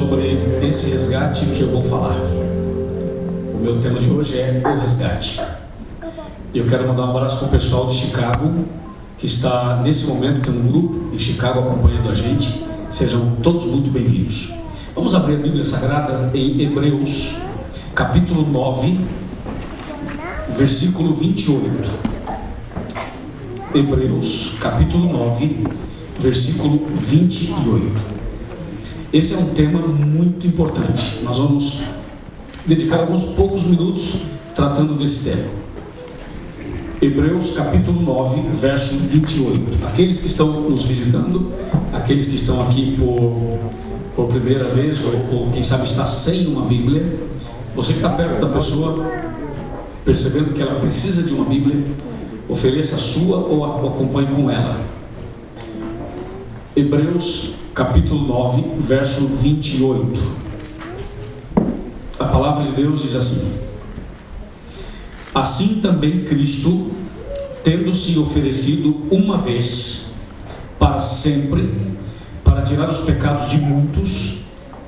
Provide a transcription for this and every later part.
sobre esse resgate que eu vou falar. O meu tema de hoje é o resgate. E eu quero mandar um abraço para o pessoal de Chicago, que está nesse momento, tem um grupo em Chicago acompanhando a gente. Sejam todos muito bem-vindos. Vamos abrir a Bíblia Sagrada em Hebreus, capítulo 9, versículo 28. Hebreus, capítulo 9, versículo 28. Esse é um tema muito importante. Nós vamos dedicar alguns poucos minutos tratando desse tema. Hebreus capítulo 9, verso 28. Aqueles que estão nos visitando, aqueles que estão aqui por primeira vez, ou quem sabe está sem uma Bíblia, você que está perto da pessoa, percebendo que ela precisa de uma Bíblia, ofereça a sua ou acompanhe com ela. Hebreus capítulo 9, verso 28. A palavra de Deus diz assim: assim também Cristo, tendo se oferecido uma vez para sempre, para tirar os pecados de muitos,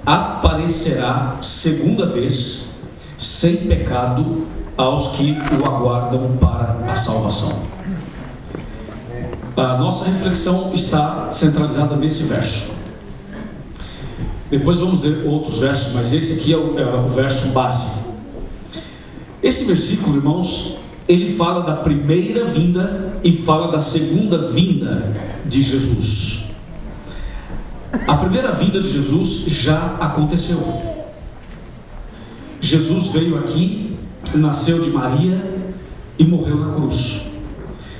aparecerá segunda vez, sem pecado, aos que o aguardam para a salvação. A nossa reflexão está centralizada nesse verso. Depois vamos ler outros versos, mas esse aqui é o verso base. Esse versículo, irmãos, ele fala da primeira vinda e fala da segunda vinda de Jesus. A primeira vinda de Jesus já aconteceu. Jesus veio aqui, nasceu de Maria e morreu na cruz.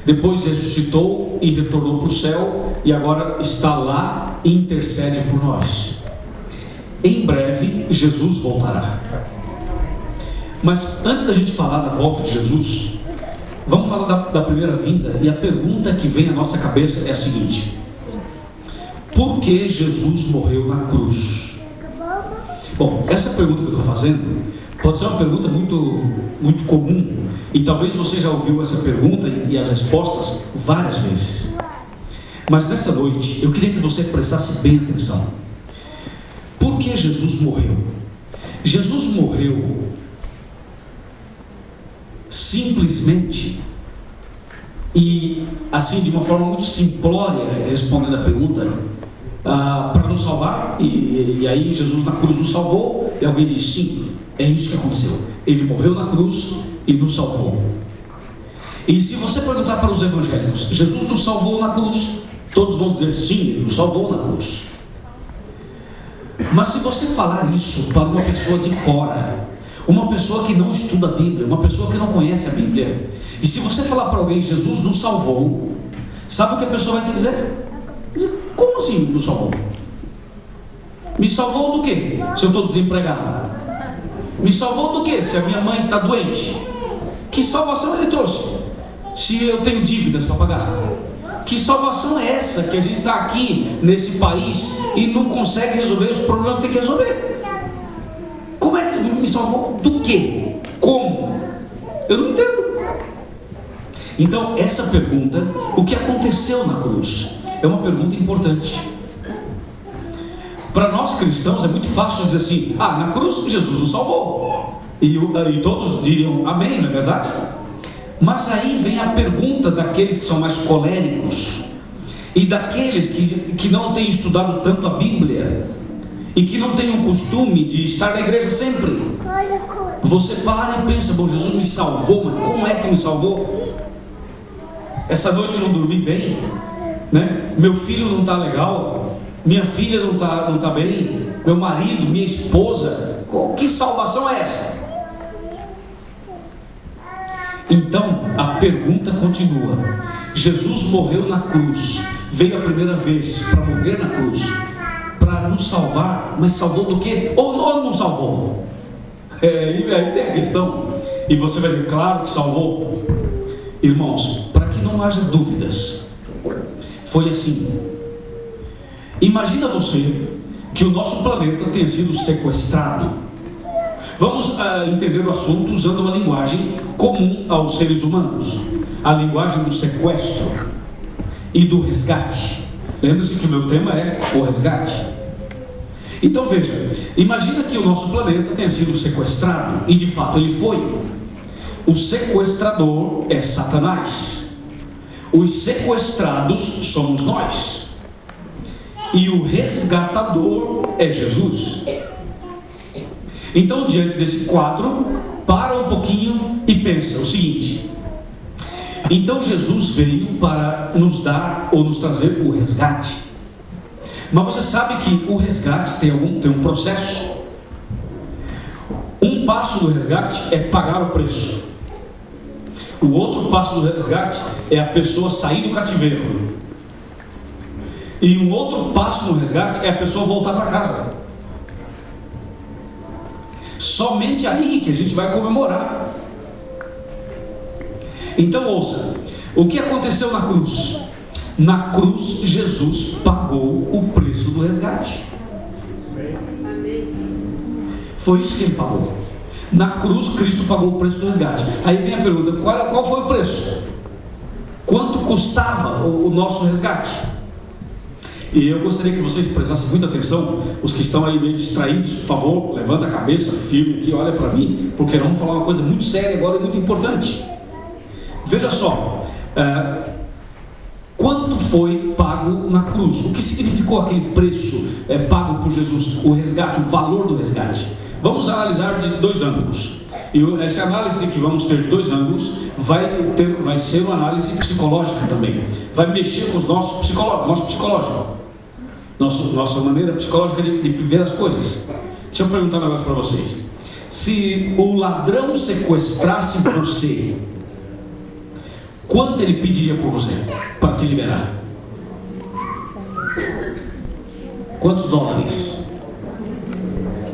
Depois ressuscitou e retornou para o céu, e agora está lá e intercede por nós. Em breve Jesus voltará. Mas antes da gente falar da volta de Jesus, vamos falar da primeira vinda. E a pergunta que vem à nossa cabeça é a seguinte: por que Jesus morreu na cruz? Bom, essa pergunta que eu estou fazendo pode ser uma pergunta muito comum, e talvez você já ouviu essa pergunta e as respostas várias vezes. Mas nessa noite eu queria que você prestasse bem atenção. Por que Jesus morreu? Jesus morreu simplesmente e assim, de uma forma muito simplória, respondendo a pergunta, para nos salvar, e aí Jesus na cruz nos salvou, e alguém diz: sim, é isso que aconteceu. Ele morreu na cruz e nos salvou. E se você perguntar para os evangélicos: Jesus nos salvou na cruz? Todos vão dizer: sim, ele nos salvou na cruz. Mas se você falar isso para uma pessoa de fora, uma pessoa que não estuda a Bíblia, uma pessoa que não conhece a Bíblia, e se você falar para alguém: Jesus nos salvou, sabe o que a pessoa vai te dizer? Como assim nos salvou? Me salvou do quê? Se eu estou desempregado? Me salvou do quê? Se a minha mãe está doente? Que salvação ele trouxe? Se eu tenho dívidas para pagar? Que salvação é essa que a gente está aqui nesse país e não consegue resolver os problemas que tem que resolver? Como é que me salvou? Do quê? Como? Eu não entendo. Então essa pergunta, o que aconteceu na cruz, é uma pergunta importante. Para nós cristãos é muito fácil dizer assim: na cruz Jesus nos salvou, e todos diriam amém, não é verdade? Mas aí vem a pergunta daqueles que são mais coléricos e daqueles que não têm estudado tanto a Bíblia e que não têm o costume de estar na igreja sempre. Você para e pensa: bom, Jesus me salvou, mas como é que me salvou? Essa noite eu não dormi bem, né? Meu filho não está legal, minha filha não tá bem, meu marido, minha esposa, que salvação é essa? Então a pergunta continua. Jesus morreu na cruz, veio a primeira vez para morrer na cruz, para nos salvar, mas salvou do quê? Ou não salvou? Aí tem a questão, e você vai dizer: claro que salvou. Irmãos, para que não haja dúvidas, foi assim. Imagina você que o nosso planeta tenha sido sequestrado. Vamos entender o assunto usando uma linguagem comum aos seres humanos, a linguagem do sequestro e do resgate. Lembre-se que o meu tema é o resgate. Então veja, imagina que o nosso planeta tenha sido sequestrado, e de fato ele foi. O sequestrador é Satanás. Os sequestrados somos nós. E o resgatador é Jesus. Então, diante desse quadro, para um pouquinho e pensa o seguinte: então Jesus veio para nos dar ou nos trazer o resgate. Mas você sabe que o resgate tem um processo. Um passo do resgate é pagar o preço. O outro passo do resgate é a pessoa sair do cativeiro. E um outro passo no resgate é a pessoa voltar para casa. Somente aí que a gente vai comemorar. Então ouça, o que aconteceu na cruz? Na cruz, Jesus pagou o preço do resgate. Foi isso que ele pagou. Na cruz, Cristo pagou o preço do resgate. Aí vem a pergunta: qual foi o preço? Quanto custava o nosso resgate? E eu gostaria que vocês prestassem muita atenção. Os que estão aí meio distraídos, por favor, levanta a cabeça, firme aqui, olha para mim, porque vamos falar uma coisa muito séria agora e muito importante. Veja só, quanto foi pago na cruz? O que significou aquele preço pago por Jesus? O resgate, o valor do resgate. Vamos analisar de dois ângulos. E essa análise que vamos ter de dois ângulos vai ser uma análise psicológica também. Vai mexer com os nossos psicológicos, nosso psicológico, nossa maneira psicológica de ver as coisas. Deixa eu perguntar um negócio para vocês. Se o ladrão sequestrasse você, quanto ele pediria por você para te liberar? Quantos dólares?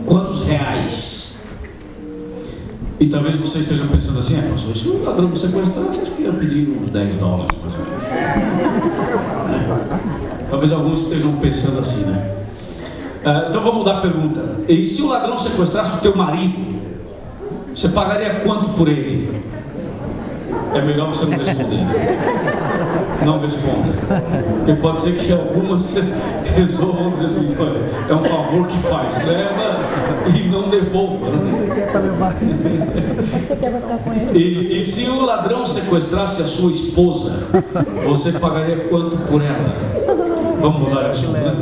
Quantos reais? E talvez você esteja pensando assim: pastor, se o ladrão me sequestrasse, acho que ia pedir uns 10 dólares, mais ou menos. Talvez alguns estejam pensando assim, né? Então vamos mudar a pergunta. E se o ladrão sequestrasse o teu marido, você pagaria quanto por ele? É melhor você não responder. Não responda. Porque pode ser que algumas resolvam dizer assim: olha, é um favor que faz, leva e não devolva. Você quer para levar? Você quer ficar com ele? E se o ladrão sequestrasse a sua esposa, você pagaria quanto por ela? Vamos mudar de assunto, né?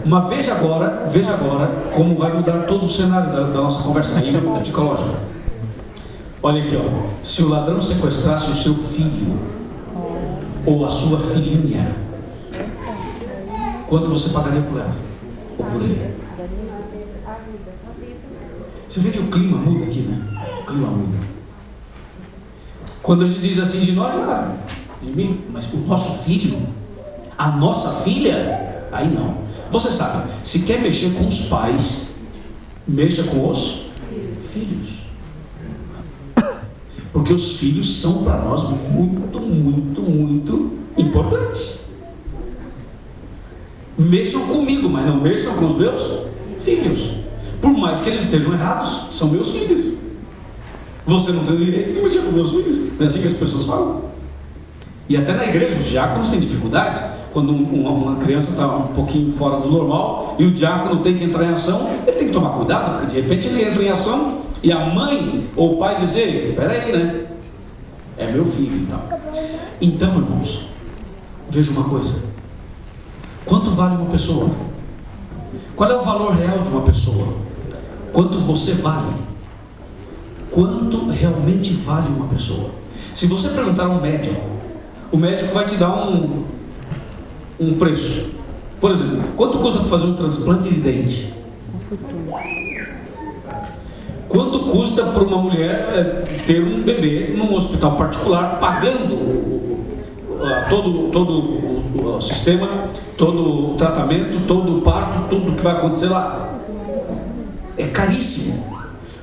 Mas veja agora como vai mudar todo o cenário da nossa conversa aí psicológica. Olha aqui, ó. Se o ladrão sequestrasse o seu filho ou a sua filhinha, quanto você pagaria por ela ou por ele? Você vê que o clima muda aqui, né? O clima muda. Quando a gente diz assim de nós, de mim, mas o nosso filho, a nossa filha, aí não. Você sabe, se quer mexer com os pais, mexa com os filhos. Porque os filhos são para nós muito, muito, muito importantes. Mexam comigo, mas não mexam com os meus filhos. Por mais que eles estejam errados, são meus filhos. Você não tem o direito de mexer com meus filhos. Não é assim que as pessoas falam. E até na igreja os diáconos têm dificuldade. Quando uma criança está um pouquinho fora do normal e o diácono tem que entrar em ação, ele tem que tomar cuidado, porque de repente ele entra em ação e a mãe ou o pai dizer: peraí, né? É meu filho e tal. Então, irmãos, veja uma coisa: quanto vale uma pessoa? Qual é o valor real de uma pessoa? Quanto você vale? Quanto realmente vale uma pessoa? Se você perguntar a um médico, o médico vai te dar um preço. Por exemplo, quanto custa para fazer um transplante de dente? Quanto custa para uma mulher ter um bebê num hospital particular, pagando todo o sistema, todo o tratamento, todo o parto, tudo que vai acontecer lá? É caríssimo.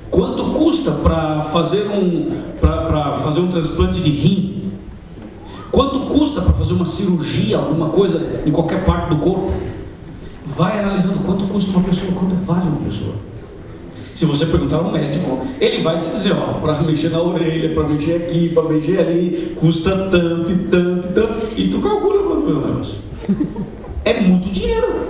Quanto custa para fazer um transplante de rim? Quanto custa para fazer uma cirurgia, alguma coisa em qualquer parte do corpo? Vai analisando quanto custa uma pessoa, quanto vale uma pessoa. Se você perguntar ao médico, ele vai te dizer: ó, para mexer na orelha, para mexer aqui, para mexer ali, custa tanto e tanto e tanto. E tu calcula quanto é o negócio. É muito dinheiro.